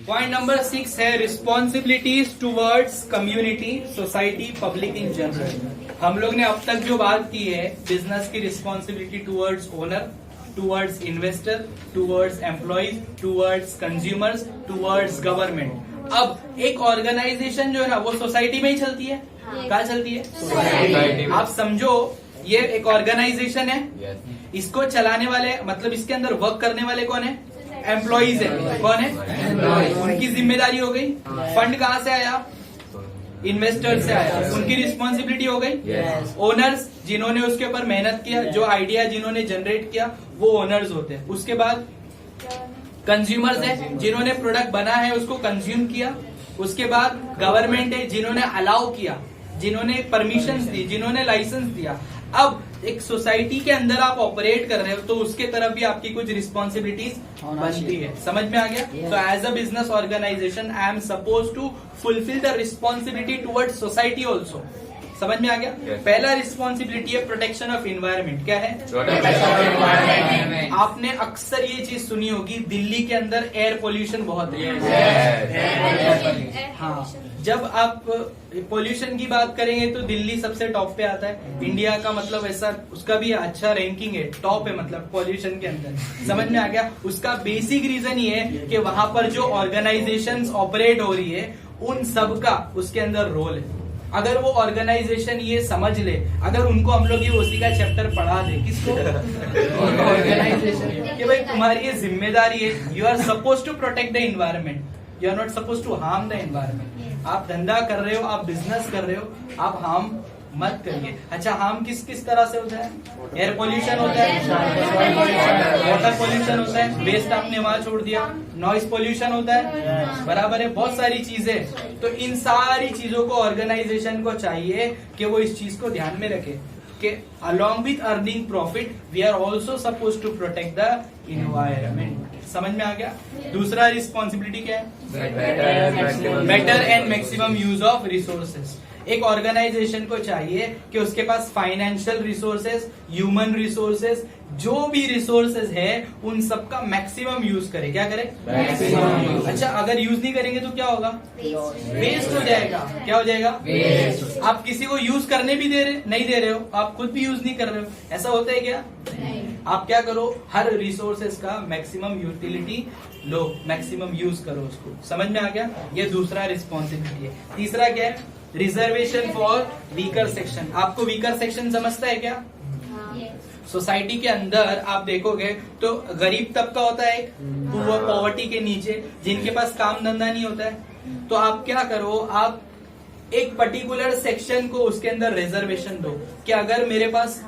Point number 6 है responsibilities towards community, society, public in general. हम लोग ने अब तक जो बात की है बिजनेस की responsibility towards owner, towards investor, towards employees, towards consumers, towards government. अब एक ऑर्गेनाइजेशन जो है ना वो सोसाइटी में ही चलती है। कहाँ चलती है? सोसाइटी। आप समझो ये एक ऑर्गेनाइजेशन है, इसको चलाने वाले मतलब इसके अंदर वर्क करने वाले कौन है? एम्प्लॉइज है। कौन है? उनकी जिम्मेदारी हो गई। फंड कहाँ से आया? इन्वेस्टर से आया, उनकी रिस्पॉन्सिबिलिटी हो गई। ओनर्स जिन्होंने उसके ऊपर मेहनत किया, जो आइडिया जिन्होंने जनरेट किया वो ओनर्स होते हैं। उसके बाद कंज्यूमर्स है, जिन्होंने प्रोडक्ट बना है उसको कंज्यूम किया। उसके बाद गवर्नमेंट है, जिन्होंने अलाउ किया, जिन्होंने परमिशन दी, जिन्होंने लाइसेंस दिया। अब एक सोसाइटी के अंदर आप ऑपरेट कर रहे हो तो उसके तरफ भी आपकी कुछ रिस्पॉन्सिबिलिटीज बनती है। समझ में आ गया? तो as a business organisation I am suppose to fulfil the responsibility towards society also. समझ में आ गया? पहला रिस्पॉन्सिबिलिटी है प्रोटेक्शन ऑफ इन्वायरमेंट। क्या है? आपने अक्सर ये चीज सुनी होगी, दिल्ली के अंदर एयर पोल्यूशन बहुत है। हाँ, जब आप पोल्यूशन की बात करेंगे तो दिल्ली सबसे टॉप पे आता है। इंडिया का मतलब ऐसा उसका भी अच्छा रैंकिंग है, टॉप है मतलब पोल्यूशन के अंदर। समझ में आ गया? उसका बेसिक रीजन ये है कि वहां पर जो ऑर्गेनाइजेशंस ऑपरेट हो रही है उन सबका उसके अंदर रोल है। अगर वो ऑर्गेनाइजेशन ये समझ ले, अगर उनको हम लोग ये उसी का चैप्टर पढ़ा दे, किसको? ऑर्गेनाइजेशन, कि भाई तुम्हारी ये जिम्मेदारी है, you are suppose to protect the environment, you are not suppose to harm the environment. आप धंधा कर रहे हो, आप बिजनेस कर रहे हो, आप हार्म मत करिए। अच्छा, हार्म किस किस तरह से होता है? एयर पोल्यूशन होता है, वाटर पोल्यूशन होता है, वेस्ट आपने वहां छोड़ दिया, नॉइज पोल्यूशन होता है, बराबर है, बहुत सारी चीजें। तो इन सारी चीजों को ऑर्गेनाइजेशन को चाहिए कि वो इस चीज को ध्यान में रखे कि along with earning profit we are also suppose to protect the environment. समझ में आ गया? दूसरा रिस्पॉन्सिबिलिटी क्या है? Better and maximum use of resources. एक ऑर्गेनाइजेशन को चाहिए कि उसके पास फाइनेंशियल रिसोर्सेज, ह्यूमन रिसोर्सेज, जो भी रिसोर्सेज है उन सबका मैक्सिमम यूज करे। क्या करे? मैक्सिमम। अच्छा, अगर यूज नहीं करेंगे तो क्या होगा? वेस्ट हो जाएगा। क्या हो जाएगा? वेस्ट। आप किसी को यूज करने भी नहीं दे रहे हो, आप खुद भी यूज नहीं कर रहे हो, ऐसा होता है क्या? नहीं। आप क्या करो? हर रिसोर्सेज का मैक्सिमम यूटिलिटी लो, मैक्सिमम यूज करो उसको। समझ में आ गया? ये दूसरा रिस्पॉन्सिबिलिटी है। तीसरा क्या है? Reservation for weaker section. आपको वीकर सेक्शन समझता है क्या? सोसाइटी के अंदर आप देखोगे तो गरीब तबका होता है, पॉवर्टी के नीचे, जिनके पास काम धंधा नहीं होता है। तो आप क्या करो? आप एक पर्टिकुलर सेक्शन को उसके अंदर रिजर्वेशन दो कि अगर मेरे पास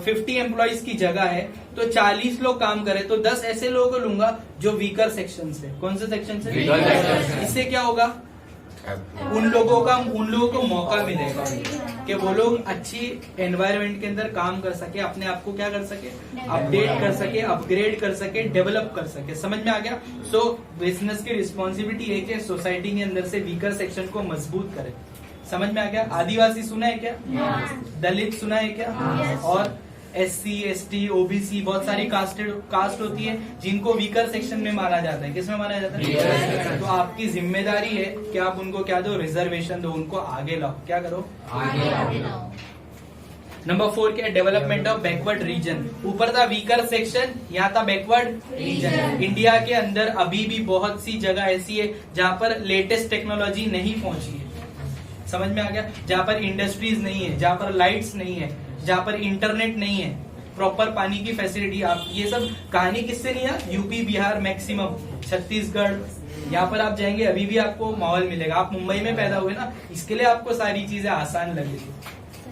50 एम्प्लॉइज की जगह है तो 40 लोग काम करें, तो 10 ऐसे लोगों को लूंगा जो वीकर सेक्शन से। कौन से सेक्शन से? इससे क्या होगा? उन लोगों को मौका मिलेगा कि वो लोग अच्छी एनवायरनमेंट के अंदर काम कर सके, अपने आप को क्या कर सके? अपडेट कर सके, अपग्रेड कर सके, डेवलप कर सके। समझ में आ गया? सो बिजनेस की रिस्पॉन्सिबिलिटी है कि सोसाइटी के अंदर से वीकर सेक्शन को मजबूत करे। समझ में आ गया? आदिवासी सुना है क्या? दलित सुना है क्या? और SC, ST, OBC, बहुत सारी कास्ट होती है जिनको वीकर सेक्शन में माना जाता है। किसमें माना जाता है? तो आपकी जिम्मेदारी है कि आप उनको क्या दो? रिजर्वेशन दो, उनको आगे लाओ। क्या करो? आगे लाओ। नंबर 4 क्या है? Development of backward region. ऊपर था वीकर सेक्शन, यहाँ था बैकवर्ड रीजन। इंडिया के अंदर अभी भी बहुत सी जगह ऐसी है जहाँ पर लेटेस्ट टेक्नोलॉजी नहीं पहुंची है। समझ में आ गया? जहाँ पर इंडस्ट्रीज नहीं है, जहाँ पर लाइट्स नहीं है, जहाँ पर इंटरनेट नहीं है, प्रॉपर पानी की फैसिलिटी। आप ये सब कहानी किससे नहीं है? यूपी, बिहार, मैक्सिमम छत्तीसगढ़, यहाँ पर आप जाएंगे अभी भी आपको माहौल मिलेगा। आप मुंबई में पैदा हुए ना, इसके लिए आपको सारी चीजें आसान लगेगी।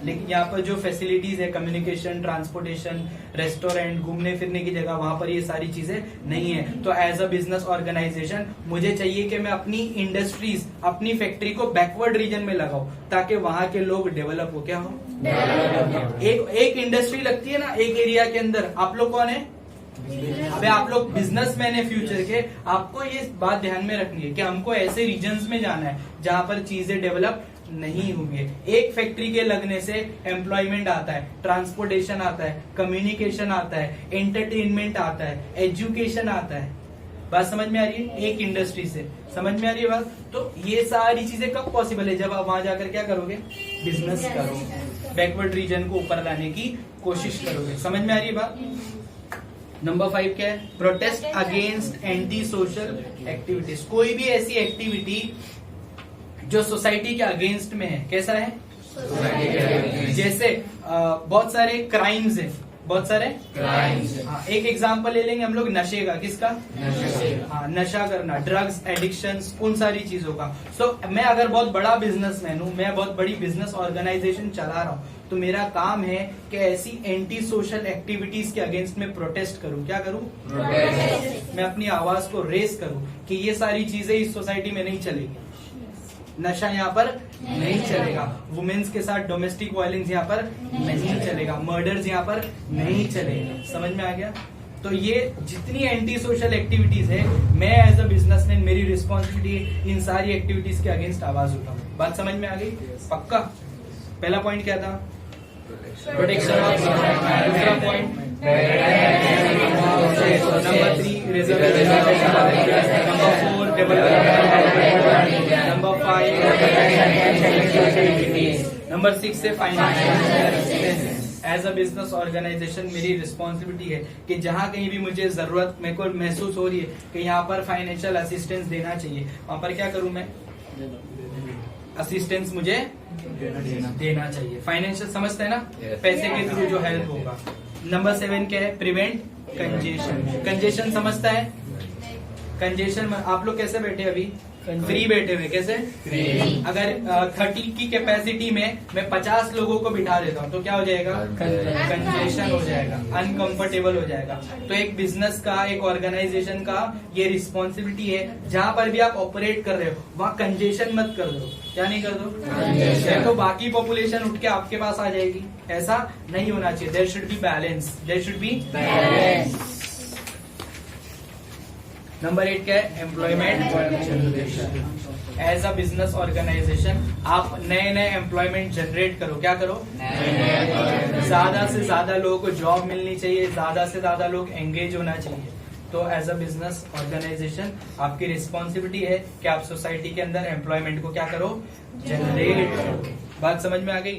लेकिन यहाँ पर जो फैसिलिटीज है, कम्युनिकेशन, ट्रांसपोर्टेशन, रेस्टोरेंट, घूमने फिरने की जगह, वहां पर ये सारी चीजें नहीं है। तो एज अ बिजनेस ऑर्गेनाइजेशन मुझे चाहिए कि मैं अपनी इंडस्ट्रीज, अपनी फैक्ट्री को बैकवर्ड रीजन में लगाऊं ताकि वहां के लोग डेवलप हो। क्या हो? एक इंडस्ट्री लगती है ना एक एरिया के अंदर, आप लोग कौन है? अबे आप लोग बिजनेसमैन है फ्यूचर के। आपको ये बात ध्यान में रखनी है कि हमको ऐसे रीजन्स में जाना है जहां पर चीजें डेवलप नहीं होंगे। एक फैक्ट्री के लगने से एम्प्लॉयमेंट आता है, ट्रांसपोर्टेशन आता है, कम्युनिकेशन आता है, एंटरटेनमेंट आता है, एजुकेशन आता है, बात समझ में आ रही है? एक इंडस्ट्री से, समझ में आ रही है बात? तो ये सारी चीजें कब पॉसिबल है? जब आप वहां जाकर क्या करोगे? बिजनेस करोगे, बैकवर्ड रीजन को ऊपर लाने की कोशिश करोगे। समझ में आ रही है बात? नंबर 5 क्या है? Protest against anti social activities. कोई भी ऐसी एक्टिविटी जो सोसाइटी के अगेंस्ट में है। कैसा है? जैसे बहुत सारे क्राइम्स है, बहुत सारे क्राइम्स। हाँ, एक एग्जांपल ले लेंगे हम लोग नशे का। किसका? हाँ, नशा करना, ड्रग्स एडिक्शन, उन सारी चीजों का। मैं अगर बहुत बड़ा बिजनेसमैन हूँ, मैं बहुत बड़ी बिजनेस ऑर्गेनाइजेशन चला रहा हूँ, तो मेरा काम है कि ऐसी एंटी सोशल एक्टिविटीज के अगेंस्ट में प्रोटेस्ट करूं। क्या करूं? प्रोटेस्ट। मैं अपनी आवाज को रेस करूं कि ये सारी चीजें इस सोसाइटी में नहीं चलेगी। नशा यहाँ पर नहीं चलेगा, वुमेन्स के साथ डोमेस्टिक वायलेंस यहाँ पर नहीं चलेगा, मर्डर्स यहाँ पर नहीं चलेगा। समझ में आ गया? तो ये जितनी एंटी सोशल एक्टिविटीज है, मैं एज अ बिजनेसमैन, मेरी रिस्पॉन्सिबिलिटी इन सारी एक्टिविटीज के अगेंस्ट आवाज उठाऊं। बात समझ में आ गई? पक्का? पहला पॉइंट क्या था? Protection of. दूसरा point number 3 reservation. Number 4 development. Number 5 number 6 से financial. As a business organisation मेरी रिस्पॉन्सिबिलिटी है कि जहां कहीं भी मुझे जरूरत मेरे को महसूस हो रही है कि यहाँ पर फाइनेंशियल असिस्टेंस देना चाहिए, वहां पर क्या करूं मैं? असिस्टेंस मुझे देना चाहिए। फाइनेंशियल समझते हैं ना? पैसे के थ्रू जो हेल्प होगा। नंबर 7 क्या है? Prevent congestion. कंजेशन समझता है? कंजेशन आप लोग कैसे बैठे अभी? फ्री बैठे हुए। कैसे? फ्री। अगर 30 की कैपेसिटी में मैं 50 लोगों को बिठा देता हूँ तो क्या हो जाएगा? कंजेशन हो जाएगा, अनकंफर्टेबल हो जाएगा। तो एक बिजनेस का, एक ऑर्गेनाइजेशन का ये रिस्पॉन्सिबिलिटी है, जहां पर भी आप ऑपरेट कर रहे हो वहां कंजेशन मत कर दो। क्या नहीं कर दो? तो बाकी पॉपुलेशन उठ के आपके पास आ जाएगी, ऐसा नहीं होना चाहिए। There should be balance, there should be balance. Number 8 क्या है? Employment generation. As a business organisation आप नए नए एम्प्लॉयमेंट जनरेट करो। क्या करो? ज्यादा से ज्यादा लोगों को जॉब मिलनी चाहिए, ज्यादा से ज्यादा लोग एंगेज होना चाहिए। तो एज अ बिजनेस ऑर्गेनाइजेशन आपकी रिस्पॉन्सिबिलिटी है कि आप सोसाइटी के अंदर एम्प्लॉयमेंट को क्या करो? जनरेट करो। बात समझ में आ गई?